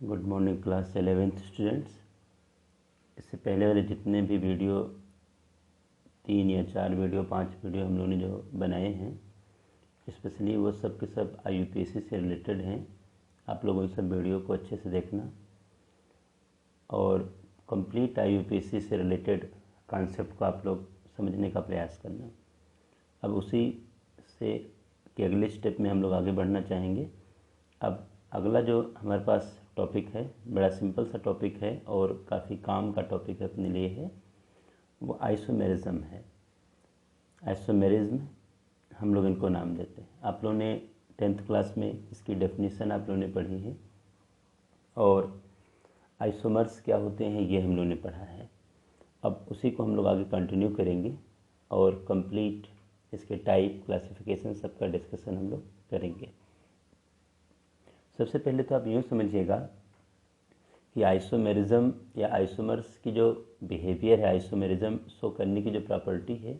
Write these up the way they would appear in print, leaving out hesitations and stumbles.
Good morning class 11th students. इससे पहले वाले जितने भी वीडियो 3 या 4 वीडियो 5 वीडियो हम लोगों ने जो बनाए हैं, स्पेशली वो सब के सब IUPAC से रिलेटेड हैं। आप लोगों इस सब वीडियो को अच्छे से देखना और कंप्लीट IUPAC से रिलेटेड कॉन्सेप्ट को आप लोग समझने का प्रयास करना। अब उसी से के अगले स्टेप में हम लोग आगे बढ़ना चाहेंगे। अब अगला जो हमारे पास टॉपिक है, बड़ा सिंपल सा टॉपिक है और काफ़ी काम का टॉपिक अपने लिए है, वो आइसोमेरिज्म है। आइसोमेरिज्म हम लोग इनको नाम देते हैं। आप लोगों ने 10th क्लास में इसकी डेफिनेशन आप लोगों ने पढ़ी है और आइसोमर्स क्या होते हैं ये हम लोगों ने पढ़ा है। अब उसी को हम लोग आगे कंटिन्यू करेंगे और कंप्लीट इसके टाइप, क्लासिफिकेशन सबका डिस्कशन हम लोग करेंगे। सबसे पहले तो आप यूँ समझिएगा कि आइसोमेरिज्म या आइसोमर्स की जो बिहेवियर है, आइसोमेरिज्म शो करने की जो प्रॉपर्टी है,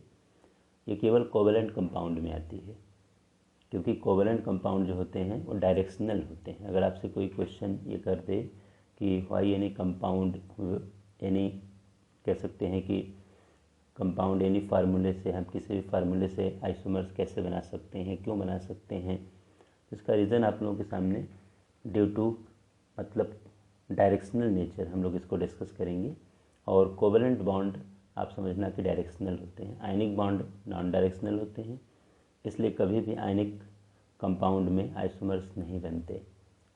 ये केवल कोवलेंट कंपाउंड में आती है, क्योंकि कोवलेंट कंपाउंड जो होते हैं वो डायरेक्शनल होते हैं। अगर आपसे कोई क्वेश्चन ये कर दे कि व्हाई एनी कंपाउंड, एनी कह सकते हैं कि कंपाउंड एनी फार्मूले से, हम किसी भी फार्मूले से आइसोमर्स कैसे बना सकते हैं, क्यों बना सकते हैं, इसका रीज़न आप लोगों के सामने ड्यू टू मतलब डायरेक्शनल नेचर हम लोग इसको डिस्कस करेंगे। और कोवलेंट बॉन्ड आप समझना कि डायरेक्शनल होते हैं, आयनिक बॉन्ड नॉन डायरेक्शनल होते हैं, इसलिए कभी भी आयनिक कंपाउंड में आइसोमर्स नहीं बनते।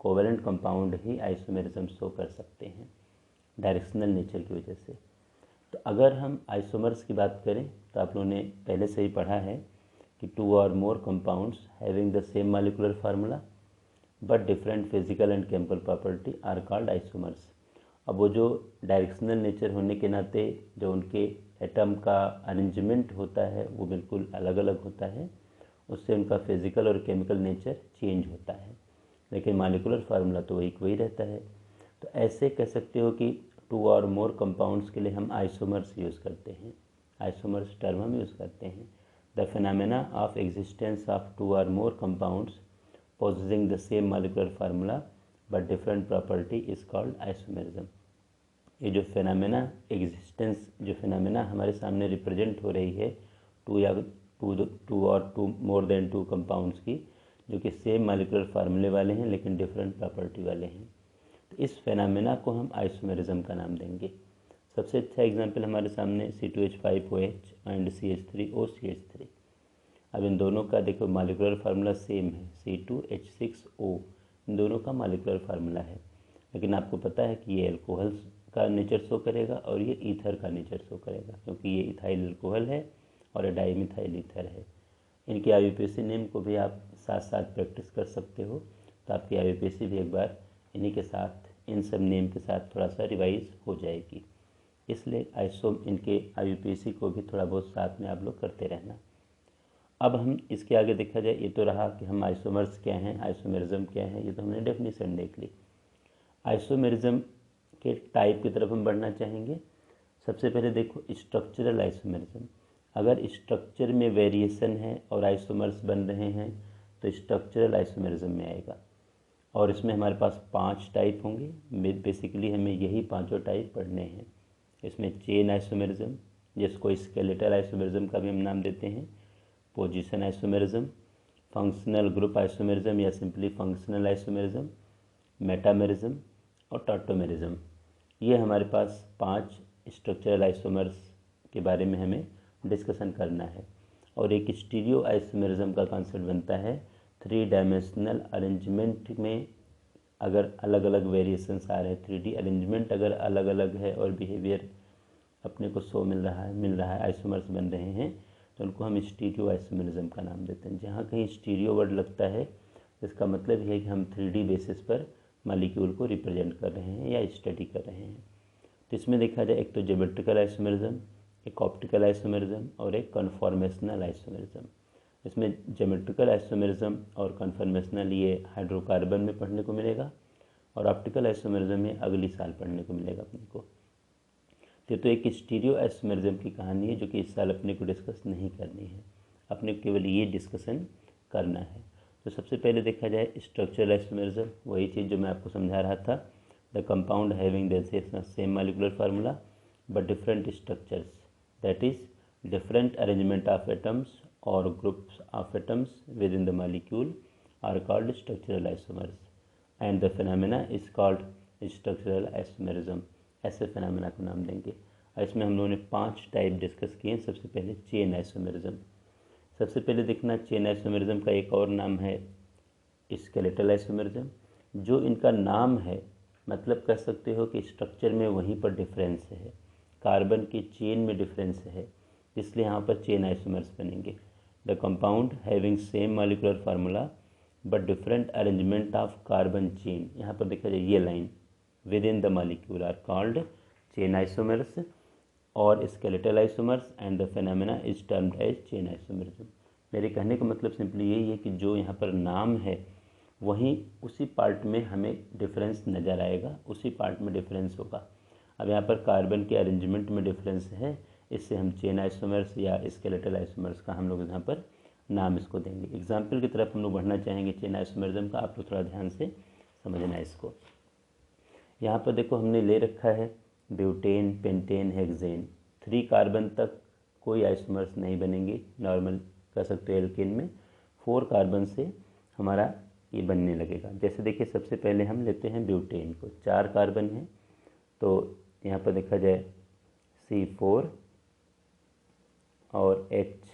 कोवलेंट कंपाउंड ही आइसोमेरिज्म शो कर सकते हैं डायरेक्शनल नेचर की वजह से। तो अगर हम आइसोमर्स की बात करें तो आप लोगों ने पहले से ही पढ़ा है कि 2 or more compounds having the same molecular formula but different physical and chemical property are called isomers. अब वो जो डायरेक्शनल नेचर होने के नाते जो उनके एटम का अरेंजमेंट होता है वो बिल्कुल अलग अलग होता है, उससे उनका फिजिकल और केमिकल नेचर चेंज होता है, लेकिन मॉलिक्यूलर फार्मूला तो वही रहता है। तो ऐसे कह सकते हो कि 2 और मोर कंपाउंड्स के लिए हम आइसोमर्स यूज़ करते हैं, आइसोमर्स टर्म हम यूज़ करते हैं। The phenomena of existence of 2 or more compounds possessing the same molecular formula but different property is called isomerism। ये जो फिनोमेना एग्जिस्टेंस, जो फिनोमेना हमारे सामने रिप्रेजेंट हो रही है 2 और 2 मोर देन 2 कंपाउंड्स की, जो कि सेम मॉलिक्यूलर फार्मूले वाले हैं लेकिन डिफरेंट प्रॉपर्टी वाले हैं, तो इस फिनोमेना को हम आइसोमेरिज्म का नाम देंगे। सबसे अच्छा एग्जांपल हमारे सामने C2H5OH एंड CH3OCH3। अब इन दोनों का देखो मॉलिक्यूलर फार्मूला सेम है, C2H6O, इन दोनों का मॉलिक्यूलर फार्मूला है, लेकिन आपको पता है कि ये अल्कोहल का नेचर शो करेगा और ये ईथर का नेचर शो करेगा, क्योंकि ये इथाइल अल्कोहल है और ये डाईमिथाइल ईथर है। इनकी IUPAC नेम को भी आप साथ साथ प्रैक्टिस कर सकते हो, तो आपकी IUPAC भी एक बार इन्हीं के साथ, इन सब नेम के साथ थोड़ा सा रिवाइज हो जाएगी। इसलिए इनके IUPAC को भी थोड़ा बहुत साथ में आप लोग करते रहना। अब हम इसके आगे देखा जाए, ये तो रहा कि हम आइसोमर्स क्या हैं, आइसोमेरिज्म क्या है, ये तो हमने डेफिनेशन देख ली। आइसोमेरिज्म के टाइप की तरफ हम बढ़ना चाहेंगे। सबसे पहले देखो स्ट्रक्चरल आइसोमेरिज्म। अगर स्ट्रक्चर में वेरिएशन है और आइसोमर्स बन रहे हैं तो स्ट्रक्चरल आइसोमेरिज्म में आएगा, और इसमें हमारे पास 5 टाइप होंगे। बेसिकली हमें यही 5 टाइप पढ़ने हैं। इसमें चेन आइसोमेरिज्म, जिसको स्केलेटल आइसोमेरिज्म का भी हम नाम देते हैं, position isomerism, functional group isomerism या सिंपली फंक्शनल आइसोमेरिज्म, मेटामेरिज्म और टॉटोमेरिज्म। ये हमारे पास 5 स्ट्रक्चरल आइसोमर्स के बारे में हमें डिस्कशन करना है। और एक स्टीरियो आइसोमेरिज्म का कॉन्सेप्ट बनता है 3 डायमेंशनल अरेंजमेंट में अगर अलग अलग वेरिएशंस आ रहे हैं, 3D अरेंजमेंट अगर अलग अलग है और बिहेवियर अपने को शो मिल रहा है, आइसोमर्स बन रहे हैं, तो उनको हम स्टीरियो आइसोमेरिज्म का नाम देते हैं। जहाँ कहीं स्टीरियो वर्ड लगता है इसका मतलब यह है कि हम 3D बेसिस पर मॉलिक्यूल को रिप्रेजेंट कर रहे हैं या स्टडी कर रहे हैं। तो इसमें देखा जाए एक तो ज्योमेट्रिकल आइसोमेरिज्म, एक ऑप्टिकल आइसोमेरिज्म और एक कन्फॉर्मेशनल आइसोमेरिज्म। इसमें ज्योमेट्रिकल आइसोमेरिज्म और कन्फॉर्मेशनल ये हाइड्रोकार्बन में पढ़ने को मिलेगा, और ऑप्टिकल आइसोमेरिज्म में अगली साल पढ़ने को मिलेगा अपने को। तो एक स्टीरियो आइसोमेरिज्म की कहानी है जो कि इस साल अपने को डिस्कस नहीं करनी है, अपने को केवल ये डिस्कशन करना है। तो सबसे पहले देखा जाए स्ट्रक्चरल आइसोमेरिज्म, वही चीज़ जो मैं आपको समझा रहा था, the compound having the same molecular formula but different structures, that is different arrangement of atoms or groups of atoms within the molecule are called structural isomers and the phenomena is called structural isomerism। ऐसे phenomena को नाम देंगे। इसमें हम लोगों ने 5 type discuss किए। सबसे पहले चेन आइसोमेरिज्म। सबसे पहले देखना, चेन आइसोमेरिज्म का एक और नाम है स्केलेटल आइसोमेरिज्म। जो इनका नाम है, मतलब कह सकते हो कि स्ट्रक्चर में वहीं पर डिफरेंस है, कार्बन की चेन में डिफरेंस है, इसलिए यहाँ पर चेन आइसोमर्स बनेंगे। The compound having same molecular formula but different arrangement of carbon chain, यहाँ पर देखा जाए ये line, within the molecule are called chain isomers और skeletal isomers and the phenomena is termed as chain isomerism. मेरे कहने का मतलब सिंपली यही है कि जो यहाँ पर नाम है वहीं उसी पार्ट में हमें डिफरेंस नज़र आएगा, उसी पार्ट में डिफरेंस होगा। अब यहाँ पर कार्बन के अरेंजमेंट में डिफरेंस है, इससे हम चेन आइसोमर्स या स्केलेटल आइसोमर्स का हम लोग यहाँ पर नाम इसको देंगे। एग्जाम्पल की तरफ हम लोग बढ़ना चाहेंगे चेन आइसोमरिज्म का। आप लोग थोड़ा ध्यान से समझना इसको। यहाँ पर देखो हमने ले रखा है ब्यूटेन, पेंटेन, हेक्सेन। 3 कार्बन तक कोई आइसोमर्स नहीं बनेंगे, नॉर्मल कह सकते हो एल्केन में। 4 कार्बन से हमारा ये बनने लगेगा। जैसे देखिए सबसे पहले हम लेते हैं ब्यूटेन को, 4 कार्बन है, तो यहाँ पर देखा जाए C4 और H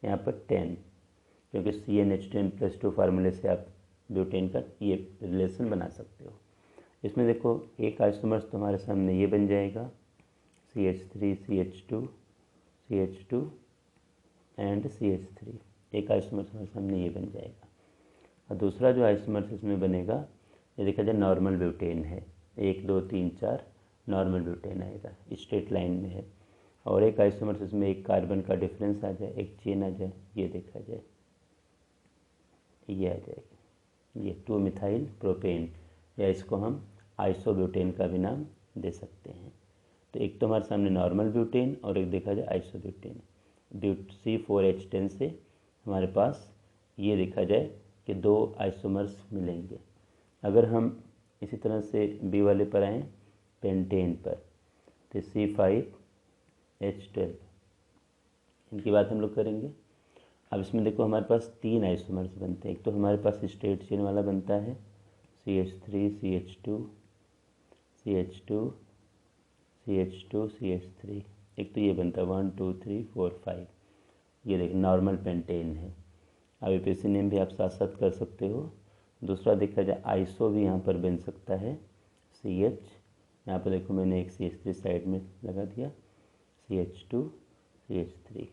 यहाँ पर 10, क्योंकि CnH10+2 फार्मूले से आप ब्यूटेन का ये रिलेशन बना सकते हो। इसमें देखो एक आइसोमर्स तो हमारे सामने ये बन जाएगा CH3 CH2 CH2 and CH3। एक आइसोमर्स हमारे सामने ये बन जाएगा। और दूसरा जो आइसोमर्स इसमें बनेगा, ये देखा जाए नॉर्मल ब्यूटेन है, 1 2 3 4 नॉर्मल ब्यूटेन आएगा, स्ट्रेट लाइन में है। और एक आइसोमर्स इसमें एक कार्बन का डिफरेंस आ जाए, एक चेन आ जाए, ये देखा जाए, ये आ जाएगी, ये 2 मिथाइल प्रोपेन, या इसको हम आइसोब्यूटेन का भी नाम दे सकते हैं। तो एक तो हमारे सामने नॉर्मल ब्यूटेन और एक देखा जाए आइसोब्यूटेन। C4H10 से हमारे पास ये देखा जाए कि 2 आइसोमर्स मिलेंगे। अगर हम इसी तरह से बी वाले पर आएँ, पेंटेन पर, तो C5H12, इनकी बात हम लोग करेंगे। अब इसमें देखो हमारे पास 3 आइसोमर्स बनते हैं। एक तो हमारे पास स्ट्रेट चेन वाला बनता है CH3 CH2 CH2 CH2 CH3, एक तो ये बनता है 1 2 3 4 5, ये देखिए नॉर्मल पेंटेन है। अब एपीसी नेम भी आप साथ साथ कर सकते हो। दूसरा देखा जाए आइसो भी यहाँ पर बन सकता है, CH, यहाँ पर देखो मैंने एक CH3 साइड में लगा दिया, CH2 CH3,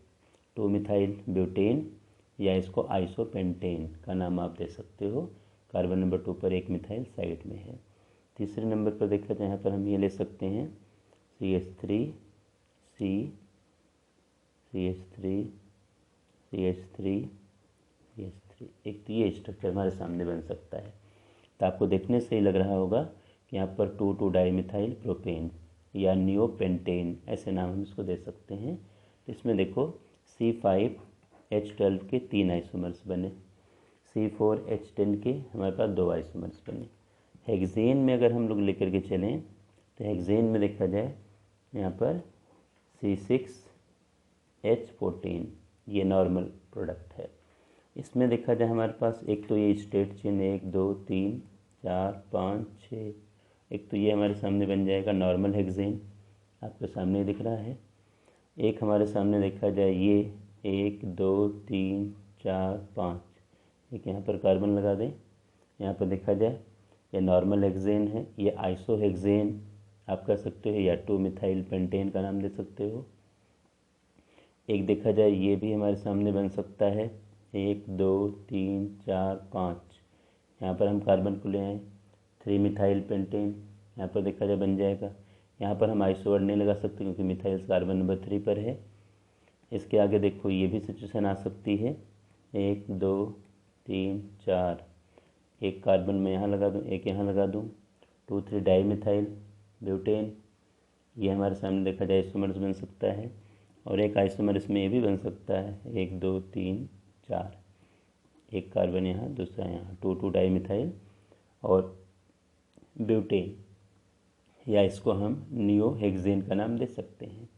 2 मिथाइल ब्यूटेन, या इसको आइसोपेंटेन का नाम आप दे सकते हो। कार्बन नंबर 2 पर एक मिथाइल साइड में है। तीसरे नंबर पर देखा जाए, यहाँ पर हम ये ले सकते हैं CH3 C CH3 CH3 CH3, एक तो ये स्ट्रक्चर हमारे सामने बन सकता है। तो आपको देखने से ही लग रहा होगा कि यहाँ पर 2 डाईमिथाइल प्रोपेन या नियोपेंटेन, ऐसे नाम हम इसको दे सकते हैं। तो इसमें देखो C5H12 के 3 आइसोमर्स बने, C4H10 के हमारे पास 2 आइसोमर्स बने। हेक्सेन में अगर हम लोग लेकर के चलें, तो हेक्सेन में देखा जाए यहाँ पर C6H14, ये नॉर्मल प्रोडक्ट है। इसमें देखा जाए हमारे पास एक तो ये स्ट्रेट चेन 1 2 3 4 5 6, एक तो ये हमारे सामने बन जाएगा नॉर्मल हेक्सेन, आपके सामने दिख रहा है। एक हमारे सामने देखा जाए ये 1 2 3 4 5, एक यहाँ पर कार्बन लगा दें, यहाँ पर देखा जाए ये नॉर्मल हेक्सेन है, ये आइसो हेक्सेन आप कह सकते हो, या 2 मिथाइल पेंटेन का नाम दे सकते हो। एक देखा जाए ये भी हमारे सामने बन सकता है, 1 2 3 4 5, यहाँ पर हम कार्बन को ले आए, 3 मिथाइल पेंटेन, यहाँ पर देखा जाए बन जाएगा। यहाँ पर हम आइसो वर्ड नहीं लगा सकते क्योंकि मिथाइल कार्बन नंबर 3 पर है। इसके आगे देखो ये भी सिचुएशन आ सकती है, 1 2 3 4, एक कार्बन में यहाँ लगा दूँ, एक यहाँ लगा दूँ, 2 3 डाईमिथाइल ब्यूटेन, ये हमारे सामने देखा जाए आइसोमर्स बन सकता है। और एक आइसोमर इसमें ये भी बन सकता है, 1 2 3 4, एक कार्बन यहाँ दूसरा यहाँ, 2 2 डाईमिथाइल और ब्यूटेन, या इसको हम नियोहेक्सेन का नाम दे सकते हैं।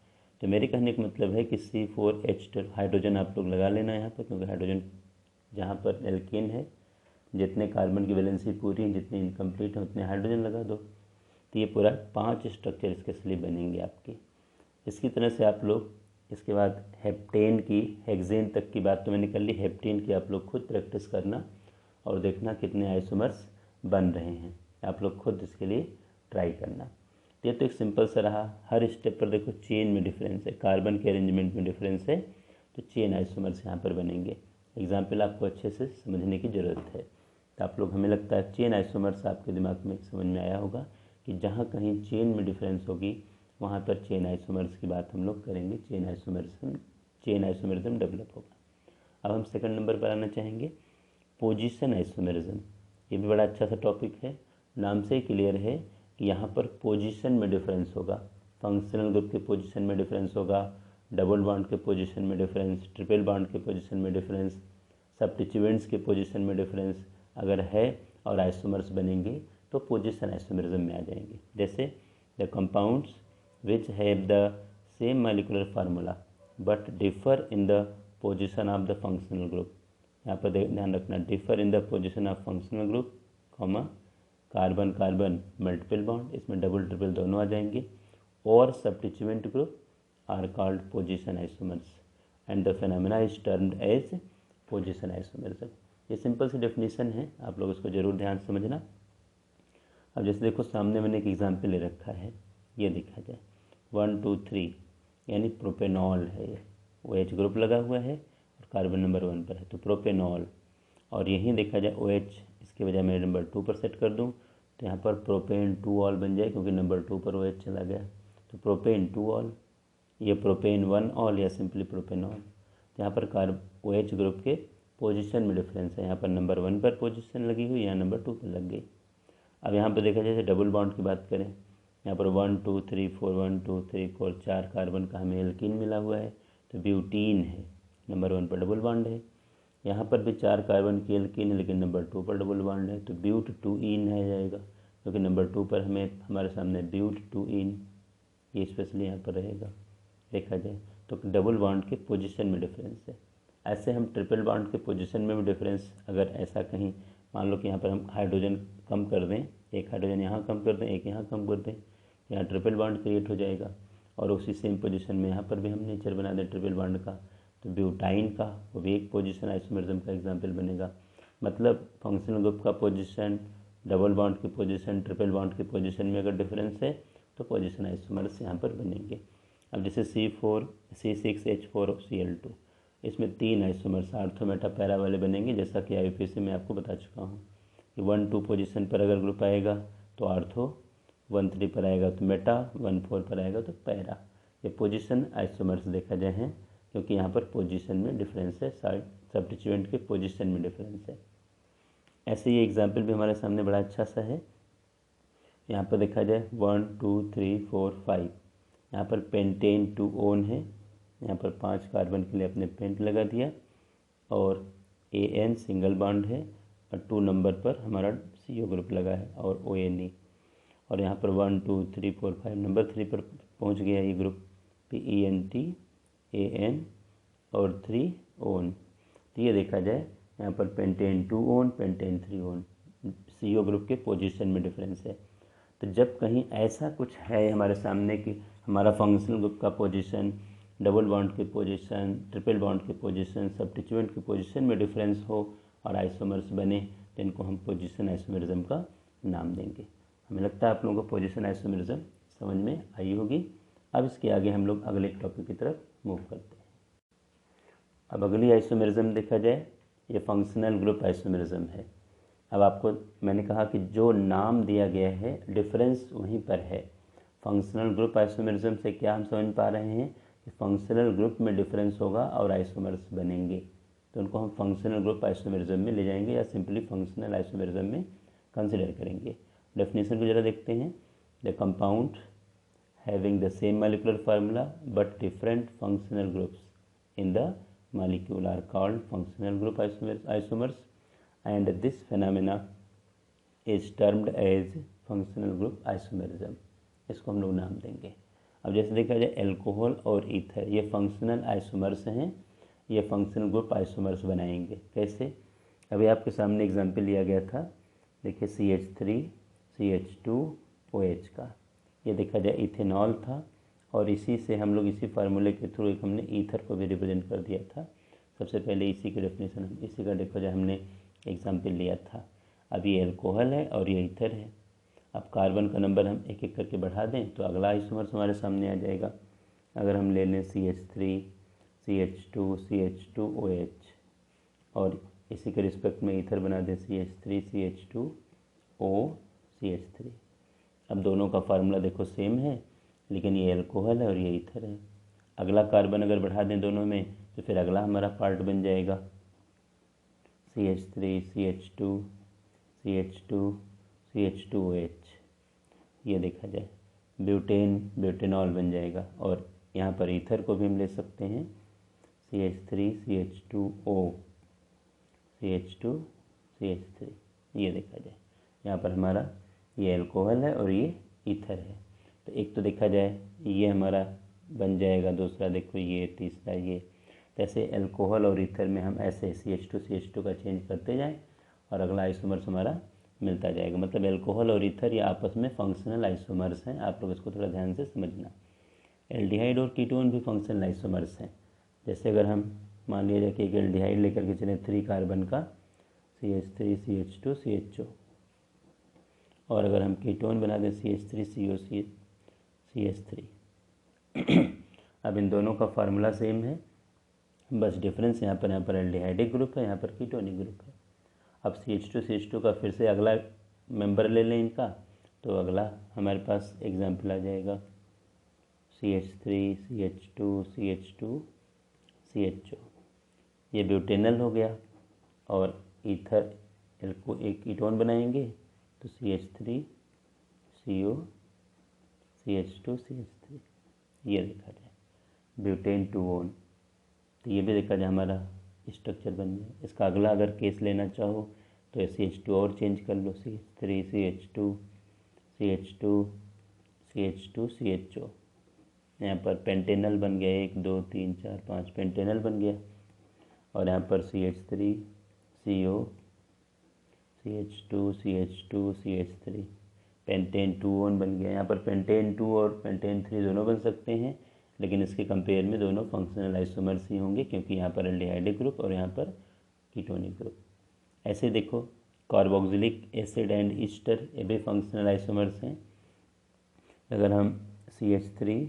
तो मेरे कहने का मतलब है कि C4H12 हाइड्रोजन आप लोग लगा लेना यहाँ पर, क्योंकि हाइड्रोजन जहाँ पर एल्केन है जितने कार्बन की वैलेंसी पूरी है, जितने इनकम्प्लीट है उतने हाइड्रोजन लगा दो, तो ये पूरा 5 स्ट्रक्चर इसके लिए बनेंगे आपके। इसकी तरह से आप लोग इसके बाद हेप्टेन की, हेक्सेन तक की बात तो मैंने कर ली, हेप्टेन की आप लोग खुद प्रैक्टिस करना और देखना कितने आइसोमर्स बन रहे हैं, आप लोग खुद इसके लिए ट्राई करना। ये तो एक सिंपल सा रहा। हर स्टेप पर देखो चेन में डिफरेंस है, कार्बन के अरेंजमेंट में डिफरेंस है, तो चेन आइसोमर्स यहाँ पर बनेंगे। एग्जाम्पल आपको अच्छे से समझने की ज़रूरत है। तो आप लोग, हमें लगता है चेन आइसोमर्स आपके दिमाग में समझ में आया होगा कि जहाँ कहीं चेन में डिफरेंस होगी वहाँ पर चेन आइसोमर्स की बात हम लोग करेंगे, चेन आइसोमरिज्म डेवलप होगा। अब हम सेकंड नंबर पर आना चाहेंगे, पोजीशन आइसोमरिज्म। ये भी बड़ा अच्छा सा टॉपिक है, नाम से ही क्लियर है कि यहाँ पर पोजीशन में डिफरेंस होगा, फंक्शनल ग्रुप के पोजीशन में डिफरेंस होगा, डबल बॉन्ड के पोजीशन में डिफरेंस, ट्रिपल बॉन्ड के पोजीशन में डिफरेंस, सब्स्टिट्यूएंट्स के पोजीशन में डिफरेंस अगर है और आइसोमर्स बनेंगे तो पोजीशन आइसोमरिज्म में आ जाएंगे। जैसे the compounds which have the same molecular formula but differ in the position of the functional group। यहाँ पर ध्यान रखना, differ in the position of functional group, comma carbon carbon multiple bond, इसमें double triple दोनों आ जाएंगे, और substituent group are called position isomers and the phenomena is termed as position isomerism. ये सिंपल सी डेफिनेशन है, आप लोग इसको जरूर ध्यान से समझना। अब जैसे देखो सामने मैंने एक एग्जाम्पल ले रखा है, ये देखा जाए 1 2 3 यानी प्रोपेनॉल है, ये OH ग्रुप लगा हुआ है और कार्बन नंबर 1 पर है तो प्रोपेनॉल। और यहीं देखा जाए OH, इसके बजाय मैं नंबर 2 पर सेट कर दूं तो यहाँ पर प्रोपेन 2 ऑल बन जाए, क्योंकि नंबर 2 पर OH चला गया, तो प्रोपेन 2 ऑल, ये प्रोपेन 1 ऑल या सिंपली प्रोपेनॉल। यहाँ पर OH ग्रुप के पोजिशन में डिफरेंस है, यहाँ पर नंबर 1 पर पोजिशन लगी हुई, यहाँ नंबर 2 पर लग गई। अब यहाँ पर देखा जाए डबल बॉन्ड की बात करें, यहाँ पर 1 2 3 4 1 2 3 4 4 कार्बन का हमें एल्कीन मिला हुआ है, तो ब्यूटीन है, नंबर 1 पर डबल बॉन्ड है। यहाँ पर भी 4 कार्बन की एल्कीन है, लेकिन नंबर 2 पर डबल बॉन्ड है, तो ब्यूट 2 इन है जाएगा, क्योंकि नंबर 2 पर हमारे सामने ब्यूट 2 इन, ये स्पेशली यहाँ पर रहेगा। देखा जाए तो डबल बॉन्ड के पोजिशन में डिफरेंस है। ऐसे हम ट्रिपल बॉन्ड के पोजिशन में भी डिफरेंस, अगर ऐसा कहीं मान लो कि यहाँ पर हम हाइड्रोजन कम कर दें, एक हाइड्रोजन यहाँ कम कर दें, एक यहाँ कम कर दें, यहाँ ट्रिपल बॉन्ड क्रिएट हो जाएगा, और उसी सेम पोजीशन में यहाँ पर भी हम नेचर बना दें ट्रिपल बॉन्ड का, तो ब्यूटाइन का वो भी एक पोजीशन आइसोमरिज्म का एग्जांपल बनेगा। मतलब फंक्शनल ग्रुप का पोजीशन, डबल बॉन्ड की पोजीशन, ट्रिपल बॉन्ड की पोजीशन में अगर डिफरेंस है तो पोजीशन आइसोमर्स यहाँ पर बनेंगे। अब जैसे C4 C6H4Cl2, इसमें 3 आइसोमर्स आर्थो मेटा पैरा वाले बनेंगे, जैसा कि IUPAC में आपको बता चुका हूँ कि 1 2 पोजीशन पर अगर ग्रुप आएगा तो आर्थो, 1 3 पर आएगा तो मेटा, 1 4 पर आएगा तो पैरा। ये पोजीशन आइसोमर्स देखा जाए हैं, क्योंकि यहाँ पर पोजीशन में डिफरेंस है, सब्स्टिट्यूएंट के पोजीशन में डिफरेंस है। ऐसे ये एग्जाम्पल भी हमारे सामने बड़ा अच्छा सा है। यहाँ पर देखा जाए 1 2 3 4 5, यहाँ पर पेंटेन 2 ओन है, यहाँ पर 5 कार्बन के लिए अपने पेंट लगा दिया, और AN सिंगल बॉन्ड है, और 2 नंबर पर हमारा CO ग्रुप लगा है और ONE, और यहाँ पर 1 2 3 4 5 नंबर 3 पर पहुँच गया ये ग्रुप, PENT AN और 3 ओन। तो ये देखा जाए यहाँ पर pentane 2 own, pentane 3 own, CO group के पोजीशन में डिफरेंस है। तो जब कहीं ऐसा कुछ है हमारे सामने कि हमारा फंक्शनल ग्रुप का पोजीशन, डबल बॉन्ड के पोजीशन, ट्रिपल बॉन्ड के पोजीशन, सब्स्टिट्यूएंट के पोजीशन में डिफरेंस हो और आइसोमर्स बने, तो इनको हम पोजीशन आइसोमरिज्म का नाम देंगे। हमें लगता है आप लोगों को पोजीशन आइसोमरिज्म समझ में आई होगी। अब इसके आगे हम लोग अगले टॉपिक की तरफ मूव करते हैं। अब अगली आइसोमरिज्म देखा जाए, ये फंक्शनल ग्रुप आइसोमरिज्म है। अब आपको मैंने कहा कि जो नाम दिया गया है डिफरेंस वहीं पर है। फंक्शनल ग्रुप आइसोमरिज्म से क्या हम समझ पा रहे हैं कि फंक्शनल ग्रुप में डिफरेंस होगा और आइसोमर्स बनेंगे, तो उनको हम फंक्शनल ग्रुप आइसोमरिज्म में ले जाएंगे या सिंपली फंक्शनल आइसोमरिज्म में कंसिडर करेंगे। डेफिनेशन को जरा देखते हैं। The compound having the same molecular formula but different functional groups in the molecule are called functional group isomers, and this phenomena is termed as functional group isomerism। इसको हम लोग नाम देंगे। अब जैसे देखा जाए अल्कोहल और ईथर ये फंक्शनल आइसोमर्स हैं, ये फंक्शनल ग्रुप आइसोमर्स बनाएंगे। कैसे? अभी आपके सामने एग्जांपल लिया गया था, देखिए CH3 CH2OH का, ये देखा जाए इथेनॉल था और इसी से हम लोग इसी फार्मूले के थ्रू एक हमने ईथर को भी रिप्रेजेंट कर दिया था। सबसे पहले इसी की डेफिनेशन इसी का देखा जाए हमने एग्जाम्पल लिया था। अब ये अल्कोहल है और ये ईथर है। अब कार्बन का नंबर हम एक एक करके बढ़ा दें तो अगला आइसोमर्स हमारे सामने आ जाएगा। अगर हम ले लें CH3 CH2 CH2OH और इसी के रिस्पेक्ट में ईथर बना दें CH3 CH2O CH3। अब दोनों का फार्मूला देखो सेम है, लेकिन ये अल्कोहल है और ये ईथर है। अगला कार्बन अगर बढ़ा दें दोनों में तो फिर अगला हमारा पार्ट बन जाएगा CH3 CH2 CH2 CH2OH। ये देखा जाए ब्यूटेन ब्यूटेनॉल बन जाएगा और यहाँ पर ईथर को भी हम ले सकते हैं CH3 CH2O CH2 CH3। ये देखा जाए यहाँ पर हमारा ये अल्कोहल है और ये ईथर है। तो एक तो देखा जाए ये हमारा बन जाएगा, दूसरा देखो ये, तीसरा ये। जैसे अल्कोहल और ईथर में हम ऐसे CH2 का चेंज करते जाएं और अगला आइसोमर्स हमारा मिलता जाएगा। मतलब अल्कोहल और ईथर ये आपस में फंक्शनल आइसोमर्स हैं। आप लोग इसको थोड़ा ध्यान से समझना। एल्डिहाइड और कीटोन भी फंक्शनल आइसोमर्स हैं। जैसे अगर हम मान लिया जाए कि एक एल्डिहाइड लेकर के चलें 3 कार्बन का CH3 CH2 CHO, और अगर हम कीटोन बना दें CH3CO CH3। अब इन दोनों का फार्मूला सेम है, बस डिफरेंस यहाँ पर एल्डिहाइडिक ग्रुप है, यहाँ पर कीटोनिक ग्रुप है। अब CH2 का फिर से अगला मेंबर ले लें इनका, तो अगला हमारे पास एग्जाम्पल आ जाएगा CH3 CH2 CHO। ये ब्यूटेनल हो गया और ईथर को एक कीटोन बनाएंगे तो CH3CO CH2 CH3। ये देखा जाए ब्यूटेन 2 तो ये भी देखा जाए हमारा स्ट्रक्चर बन जाए। इसका अगला अगर केस लेना चाहो तो CH2 और चेंज कर लो, CH3 CH2 CHO। यहाँ पर पेंटेनल बन गया, 1 2 3 4 5 पेंटेनल बन गया। और यहाँ पर CH3 CO CH2 CH3 pentane 2 बन गया। यहाँ पर पेंटेन 2 और पेंटेन 3 दोनों बन सकते हैं, लेकिन इसके कंपेयर में दोनों फंक्शनल आइसोमर्स ही होंगे, क्योंकि यहाँ पर एल्डिहाइडिक ग्रुप और यहाँ पर कीटोनिक ग्रुप। ऐसे देखो कार्बोक्सिलिक एसिड एंड ईस्टर ये भी फंक्शनल आइसोमर्स हैं। अगर हम CH3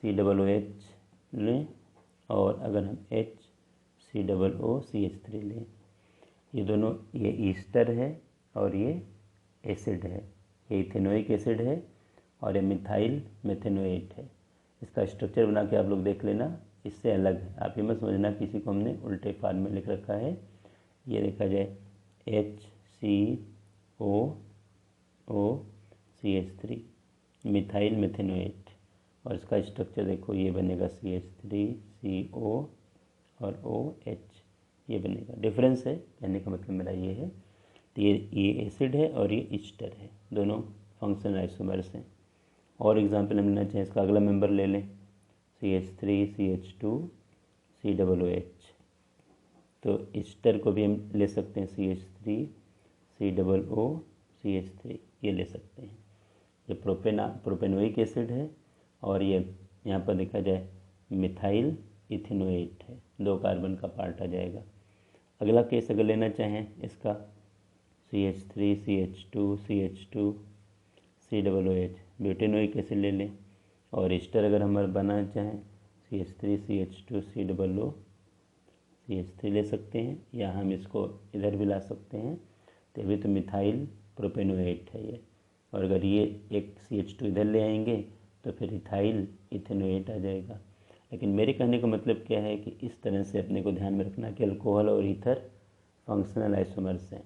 COOH लें और अगर हम HCOO CH3 लें, ये दोनों, ये ईस्टर है और ये एसिड है, ये इथेनोइक एसिड है और ये मिथाइल मेथेनोएट है। इसका स्ट्रक्चर बना के आप लोग देख लेना, इससे अलग है। आप ये मत समझना किसी को हमने उल्टे फार्म में लिख रखा है। ये देखा जाए HCOO CH3 मिथाइल मेथेनोएट, और इसका स्ट्रक्चर देखो ये बनेगा CH3CO और OH, ये बनेगा। डिफरेंस है, कहने का मतलब मेरा ये है। तो ये एसिड है और ये ईस्टर है, दोनों फंक्शनल आइसोमर्स हैं। और एग्जांपल हम लेना चाहें, इसका अगला मेंबर ले लें CH3 CH2 COOH। तो ईस्टर को भी हम ले सकते हैं CH3 COO CH3, ये ले सकते हैं। ये प्रोपेनोइक एसिड है और ये यहाँ पर देखा जाए मिथाइल इथेनोएट है, 2 कार्बन का पार्ट आ जाएगा। अगला केस अगर लेना चाहें इसका CH3 CH2 COOH butanoic acid ले लें, और ईस्टर अगर हम बनाना चाहें CH3 CH2 COO CH3 ले सकते हैं, या हम इसको इधर भी ला सकते हैं। तो भी तो मिथाइल प्रोपेनोएट है ये, और अगर ये एक CH2 इधर ले आएंगे तो फिर इथाइल इथेनोएट आ जाएगा। लेकिन मेरे कहने का मतलब क्या है कि इस तरह से अपने को ध्यान में रखना कि अल्कोहल और ईथर फंक्शनल आइसोमर्स हैं,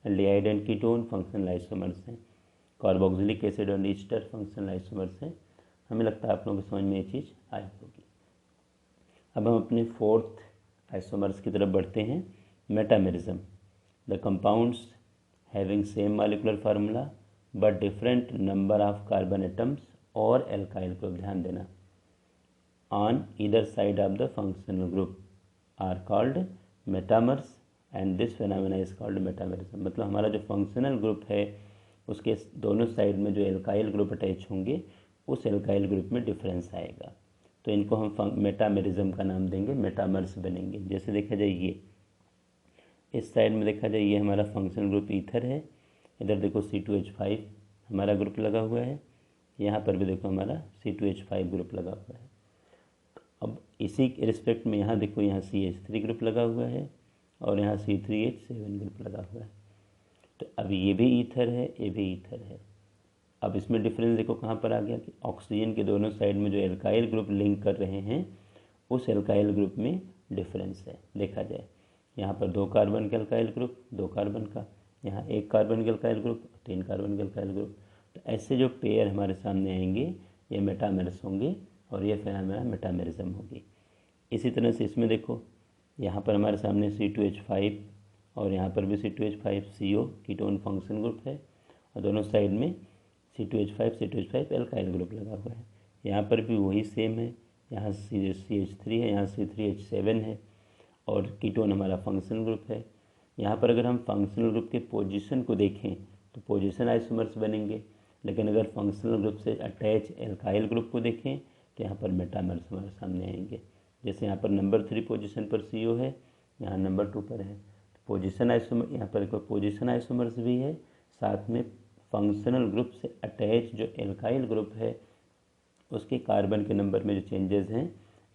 aldehyde and ketone functional isomers हैं, कार्बोक्सिलिक एसिड और ईस्टर फंक्शनल आइसोमर्स हैं। हमें लगता है आप लोगों को समझ में ये चीज़ आई होगी। अब हम अपने 4th आइसोमर्स की तरफ बढ़ते हैं, metamerism. The compounds having same molecular formula but different number of carbon atoms और एल्काइल ग्रुप, ध्यान देना, on either side of the functional group are called metamers and this phenomena is called metamerism. मतलब हमारा जो functional group है उसके दोनों side में जो एल्काइल ग्रुप अटैच होंगे उस एल्काइल ग्रुप में डिफरेंस आएगा, तो इनको हम मेटामेरिज्म का नाम देंगे, मेटामर्स बनेंगे। जैसे देखा जाए ये इस साइड में देखा जाए ये हमारा फंक्शनल ग्रुप ईथर है, इधर देखो C2H5 हमारा ग्रुप लगा हुआ है, यहाँ पर भी देखो हमारा C2H5 ग्रुप लगा हुआ है। अब इसी के रिस्पेक्ट में यहाँ देखो यहाँ CH3 ग्रुप लगा हुआ है और यहाँ C3H7 ग्रुप लगा हुआ है। तो अब ये भी ईथर है, ये भी ईथर है। अब इसमें डिफरेंस देखो कहाँ पर आ गया कि ऑक्सीजन के दोनों साइड में जो एल्काइल ग्रुप लिंक कर रहे हैं उस एल्काइल ग्रुप में डिफरेंस है। देखा जाए यहाँ पर 2 कार्बन का एल्काइल ग्रुप, 2 कार्बन का, यहाँ 1 कार्बन का एल्काइल ग्रुप, 3 कार्बन का एल्काइल ग्रुप। तो ऐसे जो पेयर हमारे सामने आएंगे ये मेटामेर्स होंगे और ये फेनोमेना मेटामेरिज्म होगी। इसी तरह से इसमें देखो यहाँ पर हमारे सामने C2H5 और यहाँ पर भी C2H5 CO ketone function group है और दोनों साइड में C2H5 एल्काइल ग्रुप लगा हुआ है। यहाँ पर भी वही सेम है, यहाँ CH3 है, यहाँ C3H7 है और कीटोन हमारा फंक्शनल ग्रुप है। यहाँ पर अगर हम फंक्शनल ग्रुप के पोजीशन को देखें तो पोजीशन आइसोमर्स बनेंगे, लेकिन अगर फंक्शनल ग्रुप से अटैच एल्काइल ग्रुप को देखें तो यहाँ पर मेटामर्स हमारे सामने आएंगे। जैसे यहाँ पर नंबर 3 पोजीशन पर CO है, यहाँ नंबर 2 पर है, तो पोजीशन आइसोमर, यहाँ पर एक पोजीशन आइसोमर्स भी है, साथ में फंक्शनल ग्रुप से अटैच जो एल्काइल ग्रुप है उसके कार्बन के नंबर में जो चेंजेस हैं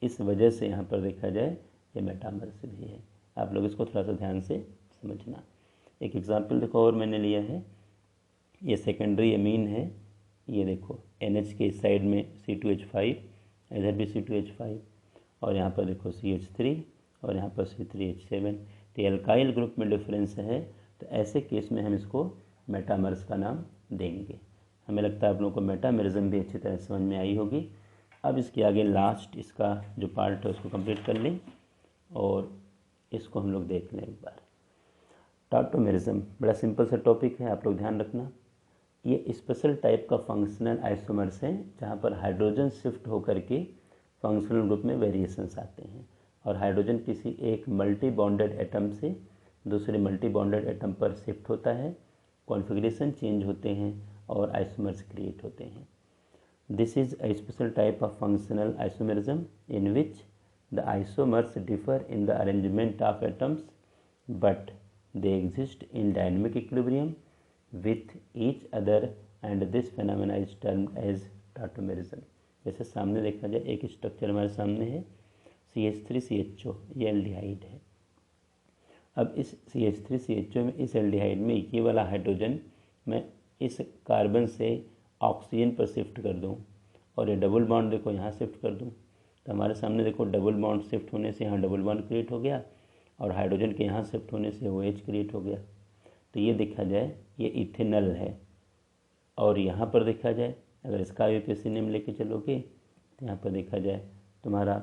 इस वजह से यहाँ पर देखा जाए ये मेटामर्स भी है। आप लोग इसको थोड़ा सा ध्यान से समझना। एक एग्जांपल देखो और मैंने लिया है, ये सेकेंडरी एमीन है, ये देखो NH के इस साइड में C2H5, इधर भी C2H5 और यहाँ पर देखो CH3 और यहाँ पर C3H7। तो एल्काइल ग्रुप में डिफरेंस है, तो ऐसे केस में हम इसको मेटामर्स का नाम देंगे। हमें लगता है आप लोगों को मेटामेरिज्म भी अच्छी तरह समझ में आई होगी। अब इसके आगे लास्ट इसका जो पार्ट है उसको कंप्लीट कर लें और इसको हम लोग देख लें एक बार। टाटोमेरिज्म बड़ा सिंपल सा टॉपिक है, आप लोग ध्यान रखना। ये स्पेशल टाइप का फंक्शनल आइसोमर्स हैं जहाँ पर हाइड्रोजन शिफ्ट होकर के फंक्शनल ग्रुप में वेरिएशंस आते हैं और हाइड्रोजन किसी एक मल्टी बॉन्डेड एटम से दूसरे मल्टी बॉन्डेड एटम पर शिफ्ट होता है, कॉन्फ़िगरेशन चेंज होते हैं और आइसोमर्स क्रिएट होते हैं। This is a special type of functional isomerism in which the isomers differ in the arrangement of atoms but they exist in dynamic equilibrium with each other and this phenomena is termed as tautomerism। जैसे सामने देखा जाए एक structure हमारे सामने है CH3CHO, ये aldehyde है। अब इस CH3CHO में इस एल्डिहाइड में ये वाला हाइड्रोजन मैं इस कार्बन से ऑक्सीजन पर शिफ्ट कर दूं और ये डबल बॉन्ड देखो यहाँ शिफ्ट कर दूं, तो हमारे सामने देखो डबल बॉन्ड शिफ्ट होने से यहाँ डबल बॉन्ड क्रिएट हो गया और हाइड्रोजन के यहाँ शिफ्ट होने से OH क्रिएट हो गया। तो ये देखा जाए ये इथेनल है और यहाँ पर देखा जाए अगर इसका IUPAC नेम लेके चलोगे तो यहाँ पर देखा जाए तुम्हारा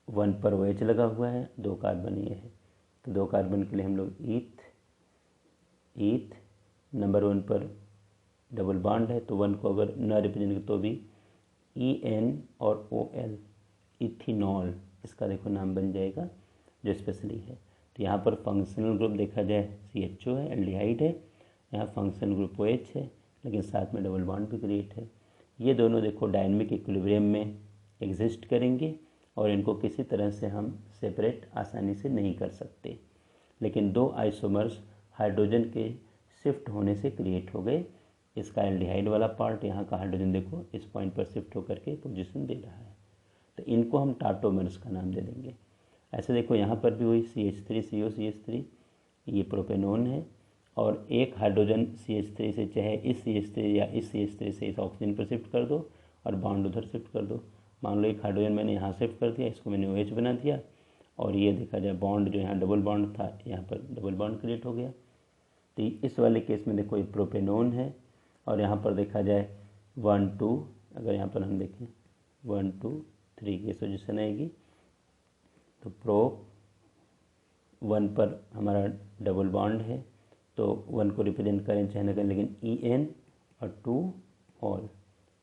1 पर OH लगा हुआ है, 2 कार्बन ये है, तो 2 कार्बन के लिए हम लोग ईथ नंबर 1 पर डबल बॉन्ड है तो 1 को अगर न रिप्रेजेंट तो भी EN और OL इथिनॉल इसका देखो नाम बन जाएगा जो स्पेशली है। तो यहाँ पर फंक्शनल ग्रुप देखा जाए CHO है, एल्डिहाइड है, यहाँ फंक्शनल ग्रुप OH है लेकिन साथ में डबल बॉन्ड भी क्रिएट है। ये दोनों देखो डायनेमिक इक्विलिब्रियम में एग्जिस्ट करेंगे और इनको किसी तरह से हम सेपरेट आसानी से नहीं कर सकते, लेकिन 2 आइसोमर्स हाइड्रोजन के शिफ्ट होने से क्रिएट हो गए। इसका एल्डिहाइड वाला पार्ट यहाँ का हाइड्रोजन देखो इस पॉइंट पर शिफ्ट होकर के पोजीशन दे रहा है, तो इनको हम टाटोमर्स का नाम दे देंगे। ऐसे देखो यहाँ पर भी वही CH3CO CH3 ये प्रोपेनोन है और एक हाइड्रोजन CH3 से चाहे इस CH3 या इस CH3 से इस ऑक्सीजन पर शिफ्ट कर दो और बॉन्ड उधर शिफ्ट कर दो। मान लो एक हाइड्रोजन मैंने यहाँ शिफ्ट कर दिया, इसको मैंने OH बना दिया और ये देखा जाए बॉन्ड जो यहाँ डबल बॉन्ड था यहाँ पर डबल बॉन्ड क्रिएट हो गया। तो इस वाले केस में देखो ये प्रोपेनोन है और यहाँ पर देखा जाए 1 2, अगर यहाँ पर हम देखें 1 2 3 की पोजीशन आएगी तो प्रो 1 पर हमारा डबल बॉन्ड है तो 1 को रिप्रेजेंट करें चाहे ना करें, लेकिन EN और टू ऑल,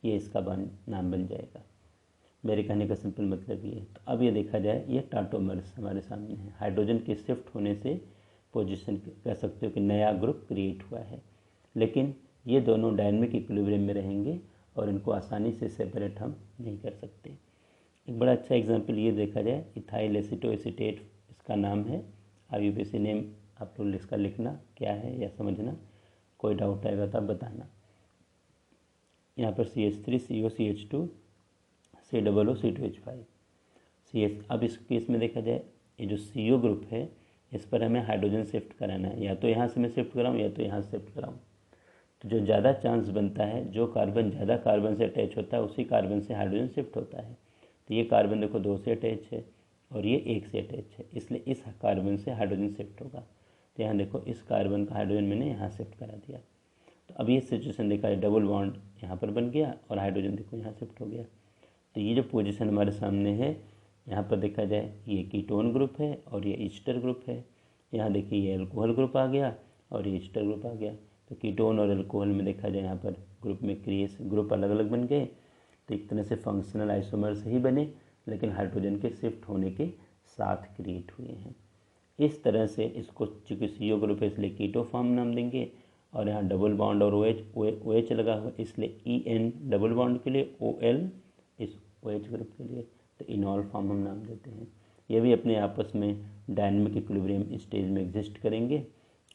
ये इसका नाम बन जाएगा। मेरे कहने का सिंपल मतलब ये है। तो अब ये देखा जाए, ये टाटोमर्स हमारे सामने है। हाइड्रोजन के शिफ्ट होने से पोजीशन कह सकते हो कि नया ग्रुप क्रिएट हुआ है, लेकिन ये दोनों डायनामिक इक्विलिब्रियम में रहेंगे और इनको आसानी से सेपरेट हम नहीं कर सकते। एक बड़ा अच्छा एग्जांपल ये देखा जाए, इथाइल एसीटोएसीटेट इसका नाम है। IUPAC नेम आप लोग इसका लिखना क्या है या समझना, कोई डाउट आएगा तो आप बताना। यहाँ पर CH3CO CH2 COO C2H5 CH। अब इस केस में देखा जाए, ये जो CO ग्रुप है इस पर हमें हाइड्रोजन शिफ्ट कराना है, या तो यहाँ से मैं शिफ्ट कराऊँ या तो यहाँ से शिफ्ट कराऊँ। तो जो ज़्यादा चांस बनता है, जो कार्बन ज़्यादा कार्बन से अटैच होता है उसी कार्बन से हाइड्रोजन शिफ्ट होता है। तो ये कार्बन देखो 2 से अटैच है और ये 1 से अटैच है, इसलिए इस कार्बन से हाइड्रोजन शिफ्ट होगा। तो यहाँ देखो इस कार्बन का हाइड्रोजन मैंने यहाँ शिफ्ट करा दिया। तो अब ये सिचुएशन देखा है, डबल बॉन्ड यहाँ पर बन गया और हाइड्रोजन देखो यहाँ शिफ्ट हो गया। तो ये जो पोजीशन हमारे सामने है, यहाँ पर देखा जाए ये कीटोन ग्रुप है और ये ईस्टर ग्रुप है। यहाँ देखिए ये अल्कोहल ग्रुप आ गया और ये ईस्टर ग्रुप आ गया। तो कीटोन और अल्कोहल में देखा जाए यहाँ पर ग्रुप में ग्रुप अलग अलग बन गए। तो एक तरह से फंक्शनल आइसोमर्स ही बने, लेकिन हाइड्रोजन के शिफ्ट होने के साथ क्रिएट हुए हैं। इस तरह से इसको चूँकि CO ग्रुप है इसलिए कीटो फॉर्म नाम देंगे, और यहाँ डबल बॉन्ड और OH लगा हुआ इसलिए EN डबल बॉन्ड के लिए, OL इस OH ग्रुप के लिए, तो इनॉल फॉर्म हम नाम देते हैं। ये भी अपने आपस में डायनामिक इक्विलिब्रियम स्टेज में एग्जिस्ट करेंगे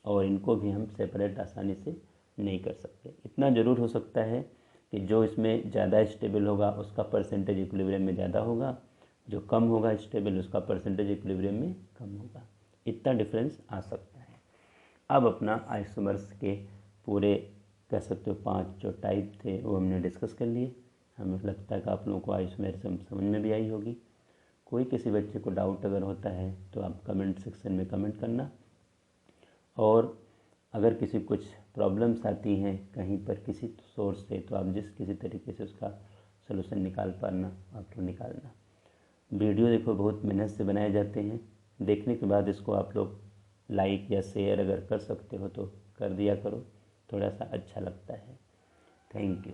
और इनको भी हम सेपरेट आसानी से नहीं कर सकते। इतना ज़रूर हो सकता है कि जो इसमें ज़्यादा स्टेबल होगा उसका परसेंटेज इक्विलिब्रियम में ज़्यादा होगा, जो कम होगा स्टेबल उसका परसेंटेज इक्विलिब्रियम में कम होगा। इतना डिफरेंस आ सकता है। अब अपना आइसोमर्स के पूरे कह सकते हो 5 जो टाइप थे वो हमने डिस्कस कर लिए। हमें लगता है कि आप लोगों को आइसोमरिज्म समझ में भी आई होगी। कोई किसी बच्चे को डाउट अगर होता है तो आप कमेंट सेक्शन में कमेंट करना, और अगर किसी कुछ प्रॉब्लम्स आती हैं कहीं पर किसी सोर्स से, तो आप जिस किसी तरीके से उसका सलूशन निकाल पाना आप लोग निकालना। वीडियो देखो बहुत मेहनत से बनाए जाते हैं, देखने के बाद इसको आप लोग लाइक या शेयर अगर कर सकते हो तो कर दिया करो, थोड़ा सा अच्छा लगता है। Thank you.